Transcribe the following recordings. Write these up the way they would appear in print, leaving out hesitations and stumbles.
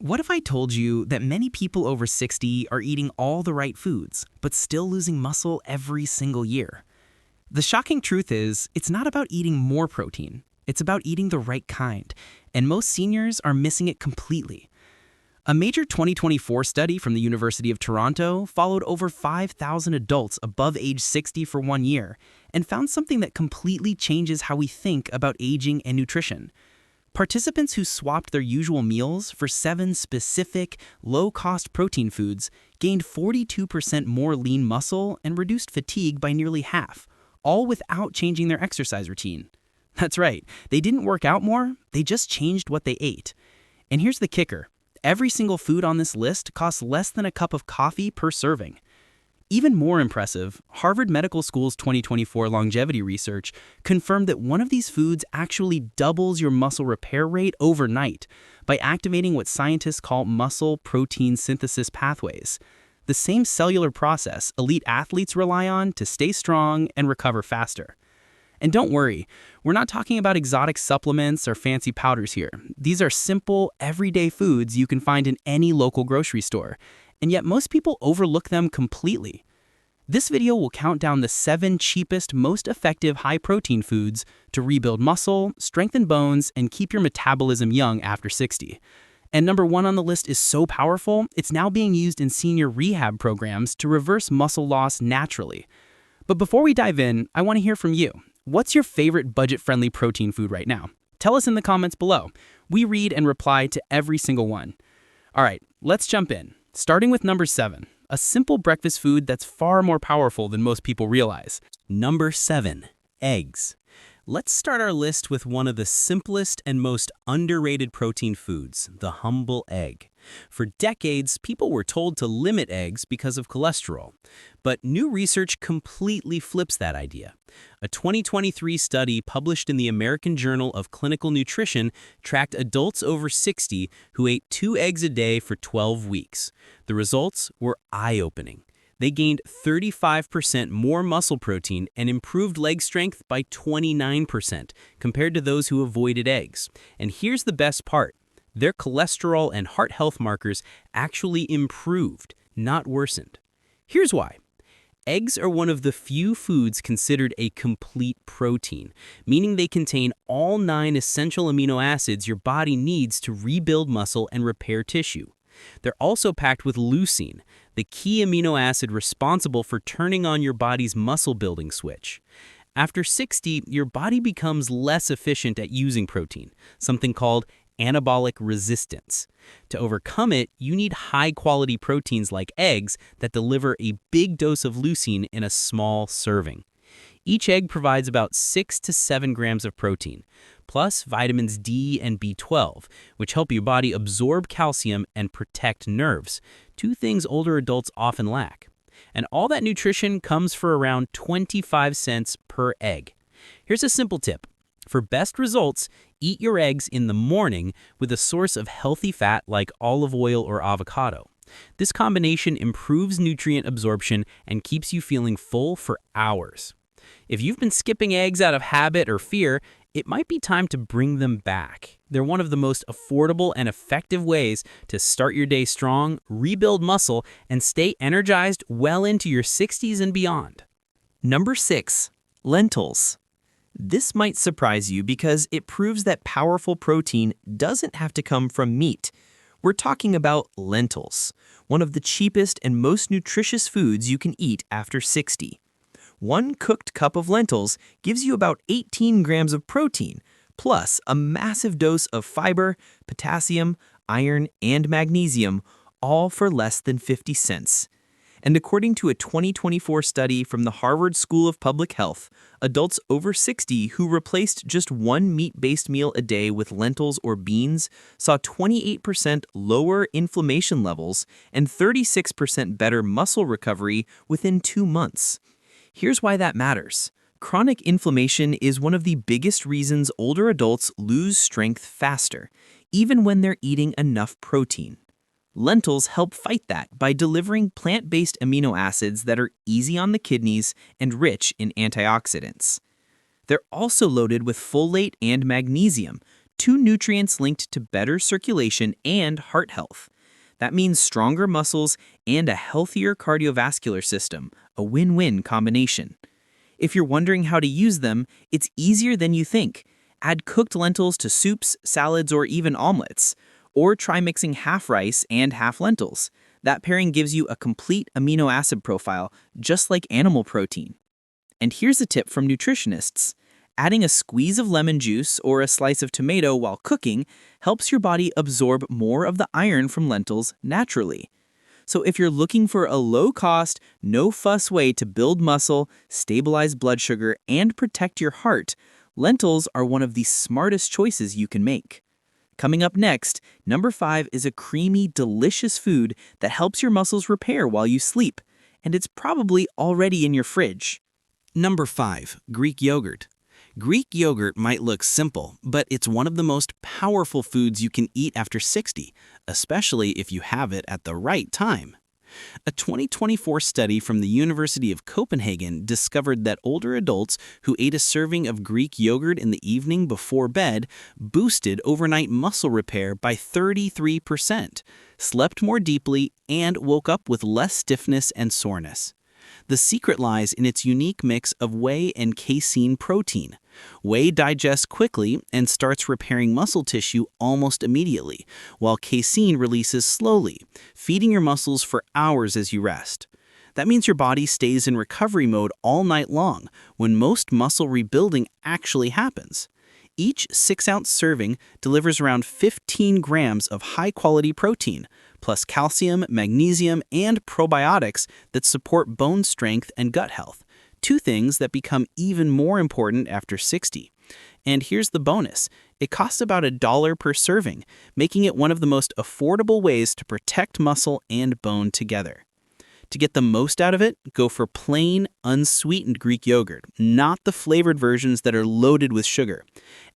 What if I told you that many people over 60 are eating all the right foods, but still losing muscle every single year? The shocking truth is, it's not about eating more protein. It's about eating the right kind, and most seniors are missing it completely. A major 2024 study from the University of Toronto followed over 5,000 adults above age 60 for 1 year and found something that completely changes how we think about aging and nutrition. Participants who swapped their usual meals for 7 specific, low-cost protein foods gained 42% more lean muscle and reduced fatigue by nearly half, all without changing their exercise routine. That's right, they didn't work out more, they just changed what they ate. And here's the kicker. Every single food on this list costs less than a cup of coffee per serving. Even more impressive, Harvard Medical School's 2024 longevity research confirmed that one of these foods actually doubles your muscle repair rate overnight by activating what scientists call muscle protein synthesis pathways, the same cellular process elite athletes rely on to stay strong and recover faster. And don't worry, we're not talking about exotic supplements or fancy powders here. These are simple, everyday foods you can find in any local grocery store, and yet most people overlook them completely. This video will count down the 7 cheapest, most effective high-protein foods to rebuild muscle, strengthen bones, and keep your metabolism young after 60. And number 1 on the list is so powerful, it's now being used in senior rehab programs to reverse muscle loss naturally. But before we dive in, I want to hear from you. What's your favorite budget-friendly protein food right now? Tell us in the comments below. We read and reply to every single one. All right, let's jump in. Starting with number 7, a simple breakfast food that's far more powerful than most people realize. Number 7, eggs. Let's start our list with one of the simplest and most underrated protein foods, the humble egg. For decades, people were told to limit eggs because of cholesterol. But new research completely flips that idea. A 2023 study published in the American Journal of Clinical Nutrition tracked adults over 60 who ate 2 eggs a day for 12 weeks. The results were eye-opening. They gained 35% more muscle protein and improved leg strength by 29% compared to those who avoided eggs. And here's the best part. Their cholesterol and heart health markers actually improved, not worsened. Here's why. Eggs are one of the few foods considered a complete protein, meaning they contain all 9 essential amino acids your body needs to rebuild muscle and repair tissue. They're also packed with leucine, the key amino acid responsible for turning on your body's muscle-building switch. After 60, your body becomes less efficient at using protein, something called anabolic resistance. To overcome it, you need high-quality proteins like eggs that deliver a big dose of leucine in a small serving. Each egg provides about 6 to 7 grams of protein, plus vitamins D and B12, which help your body absorb calcium and protect nerves, 2 things older adults often lack. And all that nutrition comes for around 25 cents per egg. Here's a simple tip. For best results, eat your eggs in the morning with a source of healthy fat like olive oil or avocado. This combination improves nutrient absorption and keeps you feeling full for hours. If you've been skipping eggs out of habit or fear, it might be time to bring them back. They're one of the most affordable and effective ways to start your day strong, rebuild muscle, and stay energized well into your 60s and beyond. Number 6, lentils. This might surprise you because it proves that powerful protein doesn't have to come from meat. We're talking about lentils, one of the cheapest and most nutritious foods you can eat after 60. 1 cooked cup of lentils gives you about 18 grams of protein, plus a massive dose of fiber, potassium, iron, and magnesium, all for less than 50 cents. And according to a 2024 study from the Harvard School of Public Health, adults over 60 who replaced just 1 meat-based meal a day with lentils or beans saw 28% lower inflammation levels and 36% better muscle recovery within 2 months. Here's why that matters. Chronic inflammation is one of the biggest reasons older adults lose strength faster, even when they're eating enough protein. Lentils help fight that by delivering plant-based amino acids that are easy on the kidneys and rich in antioxidants. They're also loaded with folate and magnesium, two nutrients linked to better circulation and heart health. That means stronger muscles and a healthier cardiovascular system, a win-win combination. If you're wondering how to use them, it's easier than you think. Add cooked lentils to soups, salads, or even omelets. Or try mixing half rice and half lentils. That pairing gives you a complete amino acid profile, just like animal protein. And here's a tip from nutritionists. Adding a squeeze of lemon juice or a slice of tomato while cooking helps your body absorb more of the iron from lentils naturally. So if you're looking for a low-cost, no-fuss way to build muscle, stabilize blood sugar, and protect your heart, lentils are one of the smartest choices you can make. Coming up next, number 5 is a creamy, delicious food that helps your muscles repair while you sleep, and it's probably already in your fridge. Number 5, Greek yogurt. Greek yogurt might look simple, but it's one of the most powerful foods you can eat after 60, especially if you have it at the right time. A 2024 study from the University of Copenhagen discovered that older adults who ate a serving of Greek yogurt in the evening before bed boosted overnight muscle repair by 33%, slept more deeply, and woke up with less stiffness and soreness. The secret lies in its unique mix of whey and casein protein. Whey digests quickly and starts repairing muscle tissue almost immediately, while casein releases slowly, feeding your muscles for hours as you rest. That means your body stays in recovery mode all night long, when most muscle rebuilding actually happens. Each 6-ounce serving delivers around 15 grams of high-quality protein, plus calcium, magnesium, and probiotics that support bone strength and gut health, two things that become even more important after 60. And here's the bonus. It costs about $1 per serving, making it one of the most affordable ways to protect muscle and bone together. To get the most out of it, go for plain, unsweetened Greek yogurt, not the flavored versions that are loaded with sugar.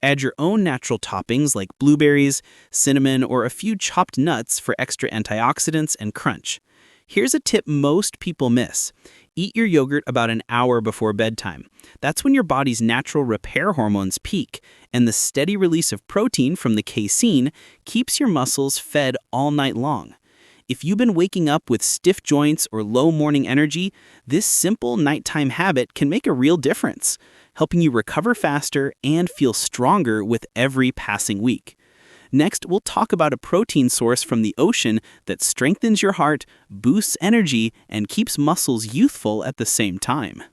Add your own natural toppings like blueberries, cinnamon, or a few chopped nuts for extra antioxidants and crunch. Here's a tip most people miss. Eat your yogurt about an hour before bedtime. That's when your body's natural repair hormones peak, and the steady release of protein from the casein keeps your muscles fed all night long. If you've been waking up with stiff joints or low morning energy, this simple nighttime habit can make a real difference, helping you recover faster and feel stronger with every passing week. Next, we'll talk about a protein source from the ocean that strengthens your heart, boosts energy, and keeps muscles youthful at the same time.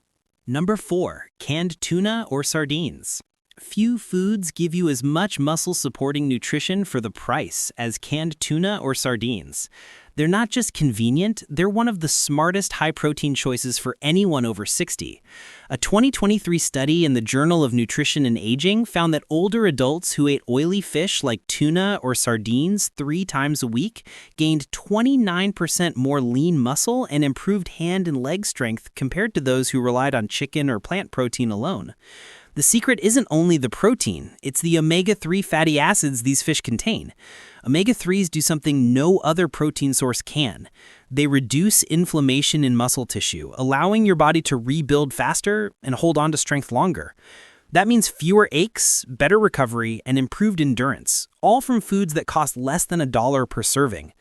Number 4, canned tuna or sardines. Few foods give you as much muscle-supporting nutrition for the price as canned tuna or sardines. They're not just convenient, they're one of the smartest high-protein choices for anyone over 60. A 2023 study in the Journal of Nutrition and Aging found that older adults who ate oily fish like tuna or sardines 3 times a week gained 29% more lean muscle and improved hand and leg strength compared to those who relied on chicken or plant protein alone. The secret isn't only the protein, it's the omega-3 fatty acids these fish contain. Omega-3s do something no other protein source can. They reduce inflammation in muscle tissue, allowing your body to rebuild faster and hold on to strength longer. That means fewer aches, better recovery, and improved endurance, all from foods that cost less than $1 per serving.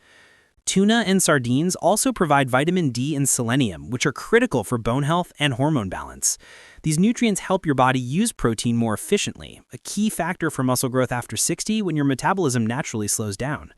Tuna and sardines also provide vitamin D and selenium, which are critical for bone health and hormone balance. These nutrients help your body use protein more efficiently, a key factor for muscle growth after 60 when your metabolism naturally slows down.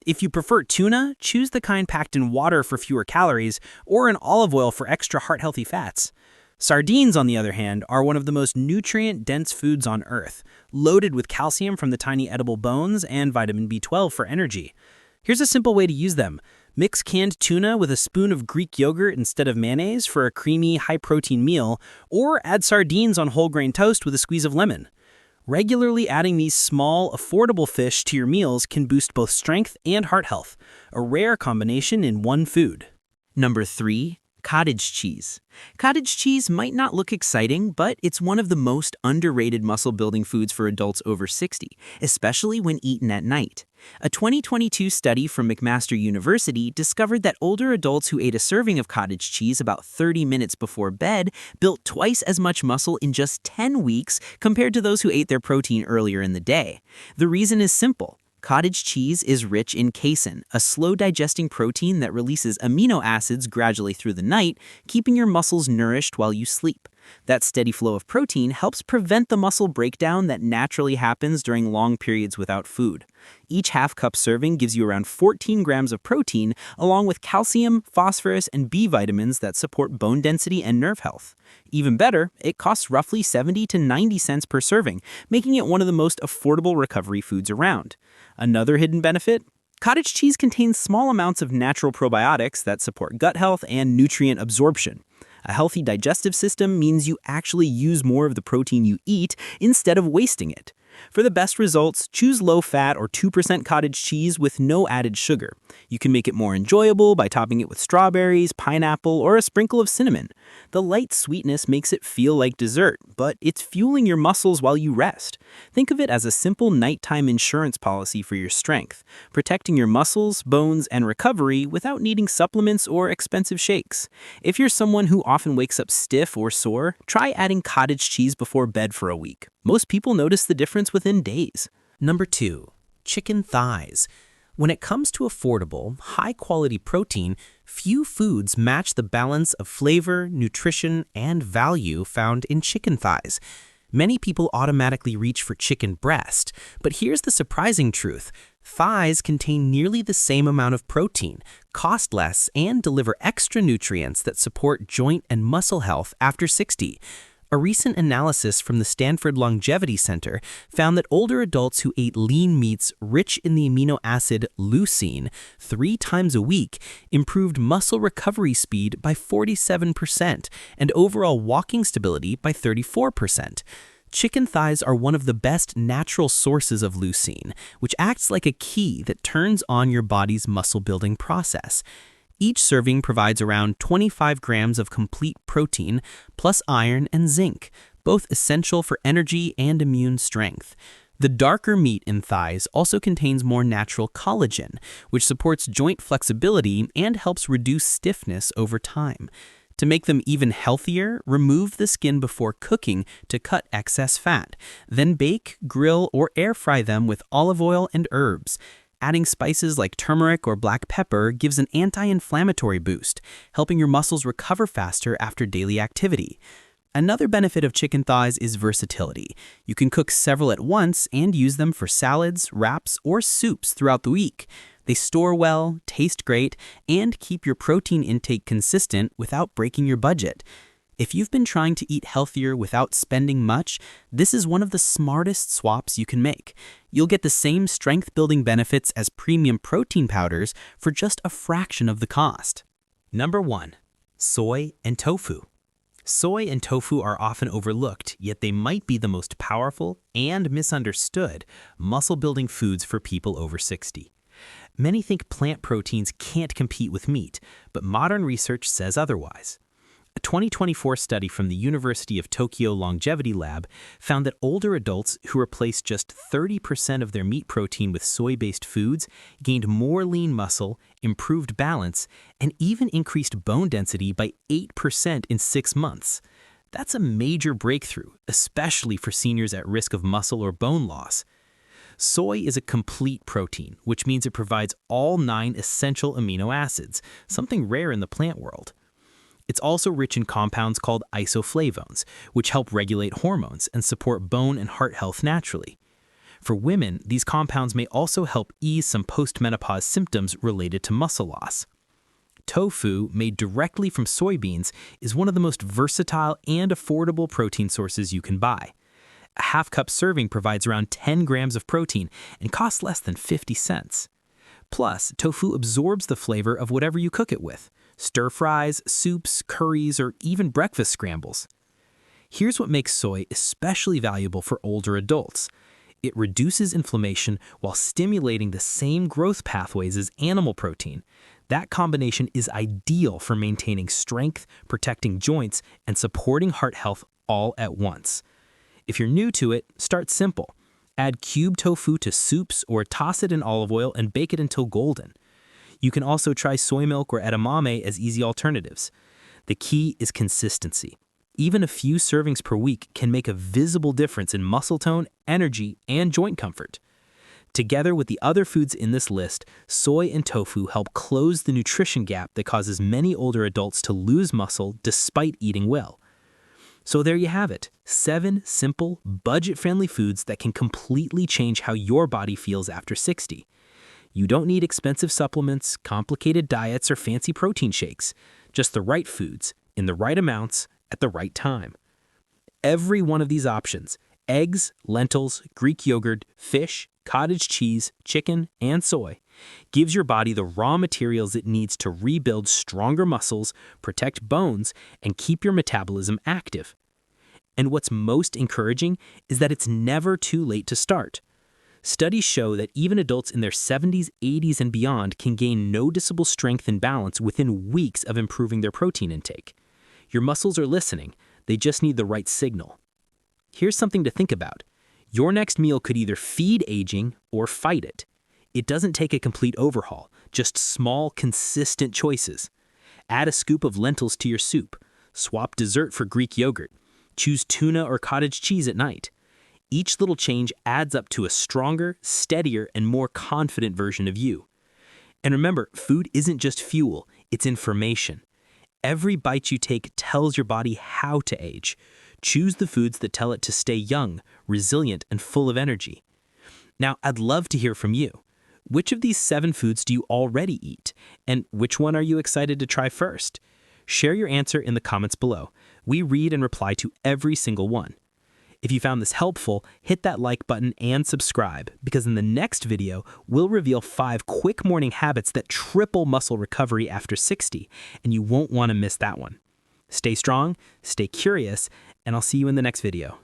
If you prefer tuna, choose the kind packed in water for fewer calories or in olive oil for extra heart-healthy fats. Sardines, on the other hand, are one of the most nutrient-dense foods on Earth, loaded with calcium from the tiny edible bones and vitamin B12 for energy. Here's a simple way to use them. Mix canned tuna with a spoon of Greek yogurt instead of mayonnaise for a creamy, high-protein meal, or add sardines on whole grain toast with a squeeze of lemon. Regularly adding these small, affordable fish to your meals can boost both strength and heart health, a rare combination in one food. Number 3, Cottage cheese. Cottage cheese might not look exciting, but it's one of the most underrated muscle-building foods for adults over 60, especially when eaten at night. A 2022 study from McMaster University discovered that older adults who ate a serving of cottage cheese about 30 minutes before bed built twice as much muscle in just 10 weeks compared to those who ate their protein earlier in the day. The reason is simple. Cottage cheese is rich in casein, a slow-digesting protein that releases amino acids gradually through the night, keeping your muscles nourished while you sleep. That steady flow of protein helps prevent the muscle breakdown that naturally happens during long periods without food. Each half-cup serving gives you around 14 grams of protein, along with calcium, phosphorus, and B vitamins that support bone density and nerve health. Even better, it costs roughly 70 to 90 cents per serving, making it one of the most affordable recovery foods around. Another hidden benefit? Cottage cheese contains small amounts of natural probiotics that support gut health and nutrient absorption. A healthy digestive system means you actually use more of the protein you eat instead of wasting it. For the best results, choose low-fat or 2% cottage cheese with no added sugar. You can make it more enjoyable by topping it with strawberries, pineapple, or a sprinkle of cinnamon. The light sweetness makes it feel like dessert, but it's fueling your muscles while you rest. Think of it as a simple nighttime insurance policy for your strength, protecting your muscles, bones, and recovery without needing supplements or expensive shakes. If you're someone who often wakes up stiff or sore, try adding cottage cheese before bed for a week. Most people notice the difference within days. Number 2. Chicken thighs. When it comes to affordable, high-quality protein, few foods match the balance of flavor, nutrition, and value found in chicken thighs. Many people automatically reach for chicken breast, but here's the surprising truth. Thighs contain nearly the same amount of protein, cost less, and deliver extra nutrients that support joint and muscle health after 60. A recent analysis from the Stanford Longevity Center found that older adults who ate lean meats rich in the amino acid leucine 3 times a week improved muscle recovery speed by 47% and overall walking stability by 34%. Chicken thighs are one of the best natural sources of leucine, which acts like a key that turns on your body's muscle-building process. Each serving provides around 25 grams of complete protein, plus iron and zinc, both essential for energy and immune strength. The darker meat in thighs also contains more natural collagen, which supports joint flexibility and helps reduce stiffness over time. To make them even healthier, remove the skin before cooking to cut excess fat. Then bake, grill, or air fry them with olive oil and herbs. Adding spices like turmeric or black pepper gives an anti-inflammatory boost, helping your muscles recover faster after daily activity. Another benefit of chicken thighs is versatility. You can cook several at once and use them for salads, wraps, or soups throughout the week. They store well, taste great, and keep your protein intake consistent without breaking your budget. If you've been trying to eat healthier without spending much, this is one of the smartest swaps you can make. You'll get the same strength-building benefits as premium protein powders for just a fraction of the cost. Number 1. Soy and tofu. Soy and tofu are often overlooked, yet they might be the most powerful and misunderstood muscle-building foods for people over 60. Many think plant proteins can't compete with meat, but modern research says otherwise. A 2024 study from the University of Tokyo Longevity Lab found that older adults who replaced just 30% of their meat protein with soy-based foods gained more lean muscle, improved balance, and even increased bone density by 8% in 6 months. That's a major breakthrough, especially for seniors at risk of muscle or bone loss. Soy is a complete protein, which means it provides all 9 essential amino acids, something rare in the plant world. It's also rich in compounds called isoflavones, which help regulate hormones and support bone and heart health naturally. For women, these compounds may also help ease some postmenopause symptoms related to muscle loss. Tofu, made directly from soybeans, is one of the most versatile and affordable protein sources you can buy. A half-cup serving provides around 10 grams of protein and costs less than 50 cents. Plus, tofu absorbs the flavor of whatever you cook it with: stir-fries, soups, curries, or even breakfast scrambles. Here's what makes soy especially valuable for older adults. It reduces inflammation while stimulating the same growth pathways as animal protein. That combination is ideal for maintaining strength, protecting joints, and supporting heart health all at once. If you're new to it, start simple. Add cubed tofu to soups or toss it in olive oil and bake it until golden. You can also try soy milk or edamame as easy alternatives. The key is consistency. Even a few servings per week can make a visible difference in muscle tone, energy, and joint comfort. Together with the other foods in this list, soy and tofu help close the nutrition gap that causes many older adults to lose muscle despite eating well. So there you have it, 7 simple, budget-friendly foods that can completely change how your body feels after 60. You don't need expensive supplements, complicated diets, or fancy protein shakes. Just the right foods, in the right amounts, at the right time. Every one of these options, eggs, lentils, Greek yogurt, fish, cottage cheese, chicken, and soy, gives your body the raw materials it needs to rebuild stronger muscles, protect bones, and keep your metabolism active. And what's most encouraging is that it's never too late to start. Studies show that even adults in their 70s, 80s, and beyond can gain noticeable strength and balance within weeks of improving their protein intake. Your muscles are listening, they just need the right signal. Here's something to think about. Your next meal could either feed aging or fight it. It doesn't take a complete overhaul, just small, consistent choices. Add a scoop of lentils to your soup. Swap dessert for Greek yogurt. Choose tuna or cottage cheese at night. Each little change adds up to a stronger, steadier, and more confident version of you. And remember, food isn't just fuel, it's information. Every bite you take tells your body how to age. Choose the foods that tell it to stay young, resilient, and full of energy. Now, I'd love to hear from you. Which of these 7 foods do you already eat? And which one are you excited to try first? Share your answer in the comments below. We read and reply to every single one. If you found this helpful, hit that like button and subscribe, because in the next video, we'll reveal 5 quick morning habits that triple muscle recovery after 60, and you won't want to miss that one. Stay strong, stay curious, and I'll see you in the next video.